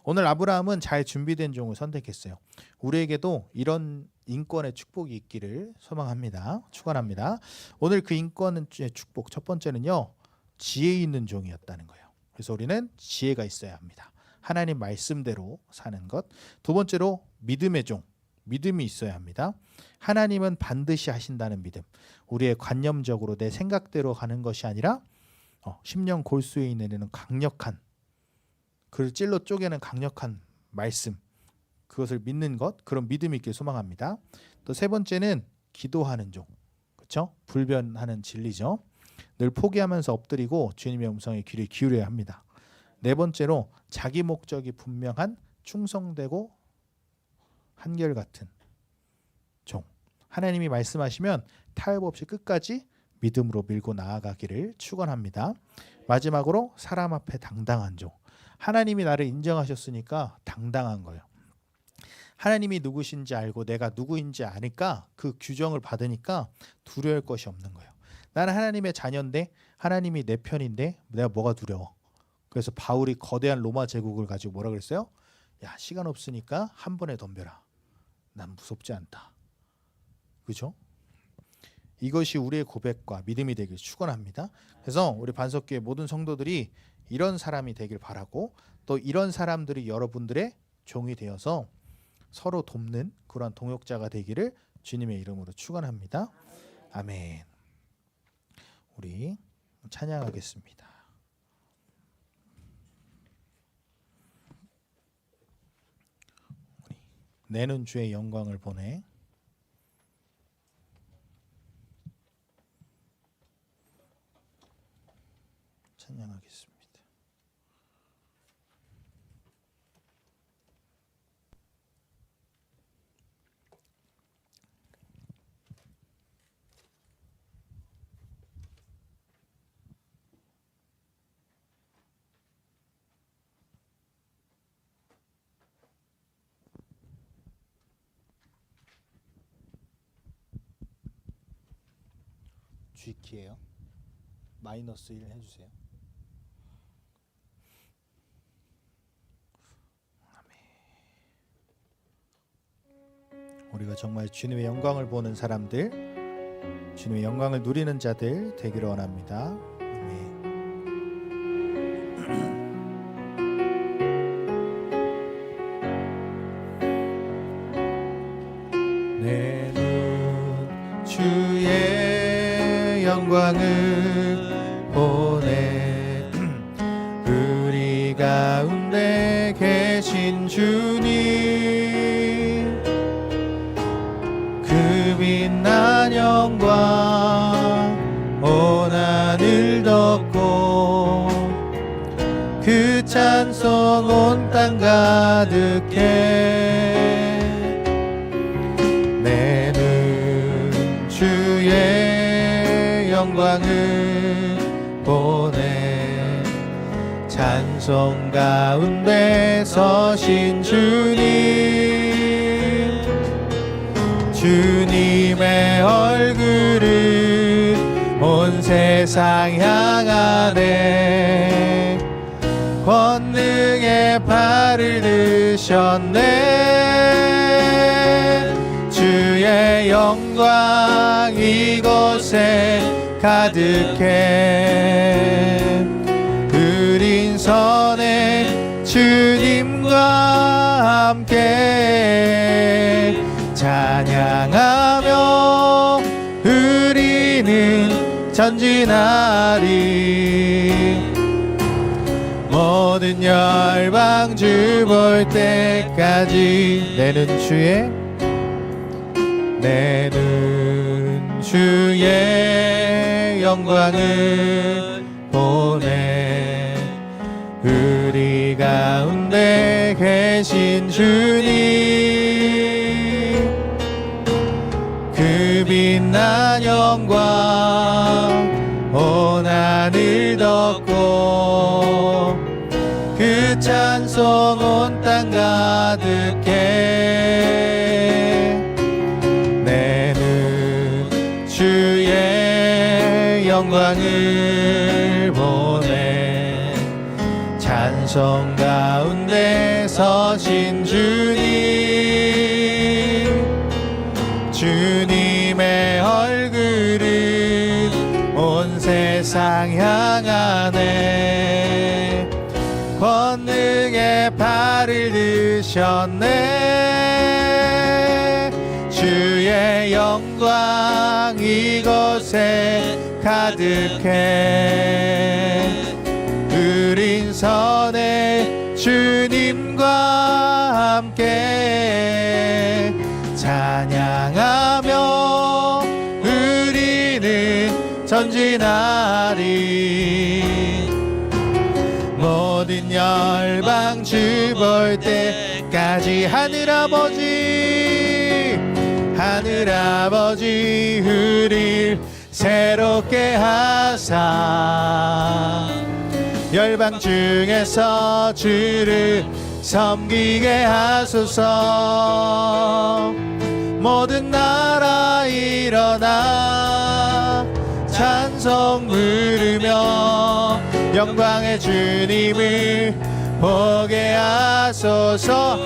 오늘 아브라함은 잘 준비된 종을 선택했어요. 우리에게도 이런 인권의 축복이 있기를 소망합니다. 축원합니다. 오늘 그 인권의 축복 첫 번째는요, 지혜 있는 종이었다는 거예요. 그래서 우리는 지혜가 있어야 합니다. 하나님 말씀대로 사는 것. 두 번째로 믿음의 종, 믿음이 있어야 합니다. 하나님은 반드시 하신다는 믿음. 우리의 관념적으로 내 생각대로 가는 것이 아니라 심령 골수에 있는 강력한, 그를 찔러 쪼개는 강력한 말씀, 그것을 믿는 것, 그런 믿음이 있길 소망합니다. 또 세 번째는 기도하는 종, 그렇죠? 불변하는 진리죠. 늘 포기하면서 엎드리고 주님의 음성에 귀를 기울여야 합니다. 네 번째로 자기 목적이 분명한 충성되고 한결같은 종. 하나님이 말씀하시면 타협 없이 끝까지 믿음으로 밀고 나아가기를 축원합니다. 마지막으로 사람 앞에 당당한 종. 하나님이 나를 인정하셨으니까 당당한 거예요. 하나님이 누구신지 알고 내가 누구인지 아니까, 그 규정을 받으니까 두려울 것이 없는 거예요. 나는 하나님의 자녀인데, 하나님이 내 편인데 내가 뭐가 두려워. 그래서 바울이 거대한 로마 제국을 가지고 뭐라 그랬어요? 야, 시간 없으니까 한 번에 덤벼라. 난 무섭지 않다. 그죠? 이것이 우리의 고백과 믿음이 되길 축원합니다. 그래서 우리 반석교회 모든 성도들이 이런 사람이 되길 바라고, 또 이런 사람들이 여러분들의 종이 되어서 서로 돕는 그런 동역자가 되기를 주님의 이름으로 축원합니다. 아멘. 우리 찬양하겠습니다. 내는 주의 영광을 보내. 찬양하겠습니다. G키예요. 마이너스 1 해주세요. 우리가 정말 주님의 영광을 보는 사람들, 주님의 영광을 누리는 자들 되기를 원합니다. 아멘. 내 눈 주의 영광을 보내. 우리 가운데 계신 주님, 그 빛난 영광 온 하늘 덮고 그 찬송 온 땅 가득해. 내 눈 주의 영광을 보내. 찬송 가운데 서신 주님, 주님의 얼굴을 온 세상 향하네. 권능의 발을 드셨네. 주의 영광 이곳에 가득해. 우린 선에 주님과 함께 찬양하며 우리는 전진하리. 모든 열방 주 볼 때까지. 내 눈 주의 영광을 보내. 우리 가운데 계신 주님, 그 빛난 영광 온 하늘 덮고 그 찬송 온 땅 가득해. 내 눈 주의 영광을 보내. 찬송 가운데 서신 주님, 주님의 얼굴은 온 세상 향하네. 권능의 발을 드셨네. 주의 영광 이곳에 가득해. 우린 선에 주님과 함께 찬양하며 우리는 전진하리. 모든 열방 주 볼 때까지. 하늘아버지 우릴 새롭게 하사 열방 중에서 주를 섬기게 하소서. 모든 나라 일어나 찬송 부르며 영광의 주님을 보게 하소서.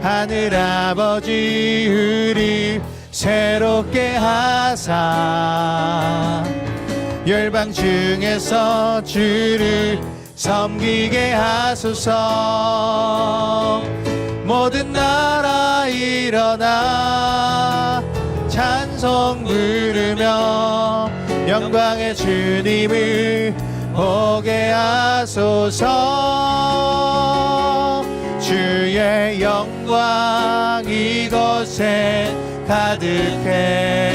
하늘아버지 우리 새롭게 하사 열방 중에서 주를 섬기게 하소서. 모든 나라 일어나 찬송 부르며 영광의 주님을 보게 하소서. 주의 영광 이곳에 가득해.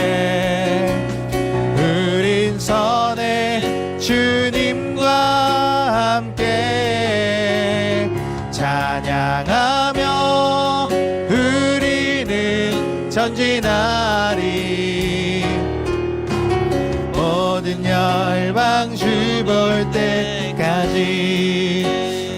우린 선해 주님과 함께 찬양하며 우리는 전진하리. 모든 열방 주 볼 때까지.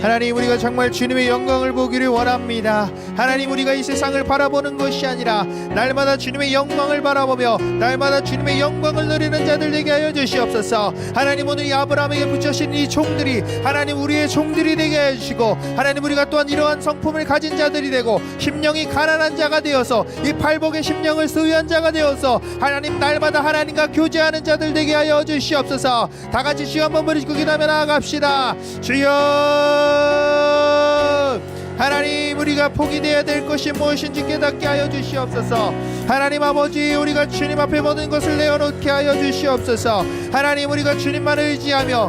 하나님, 우리가 정말 주님의 영광을 보기를 원합니다. 하나님, 우리가 이 세상을 바라보는 것이 아니라 날마다 주님의 영광을 바라보며 날마다 주님의 영광을 누리는 자들 되게 하여 주시옵소서. 하나님, 오늘 이 아브라함에게 붙여신 이 종들이 하나님 우리의 종들이 되게 하여 주시고, 하나님 우리가 또한 이러한 성품을 가진 자들이 되고 심령이 가난한 자가 되어서 이 팔복의 심령을 소유한 자가 되어서 하나님 날마다 하나님과 교제하는 자들 되게 하여 주시옵소서. 다 같이 주여 한번 부르시고 기도하며 나아갑시다. 주여, 하나님, 우리가 포기되어야 될 것이 무엇인지 깨닫게 하여 주시옵소서. 하나님 아버지, 우리가 주님 앞에 모든 것을 내어놓게 하여 주시옵소서. 하나님, 우리가 주님만을 의지하며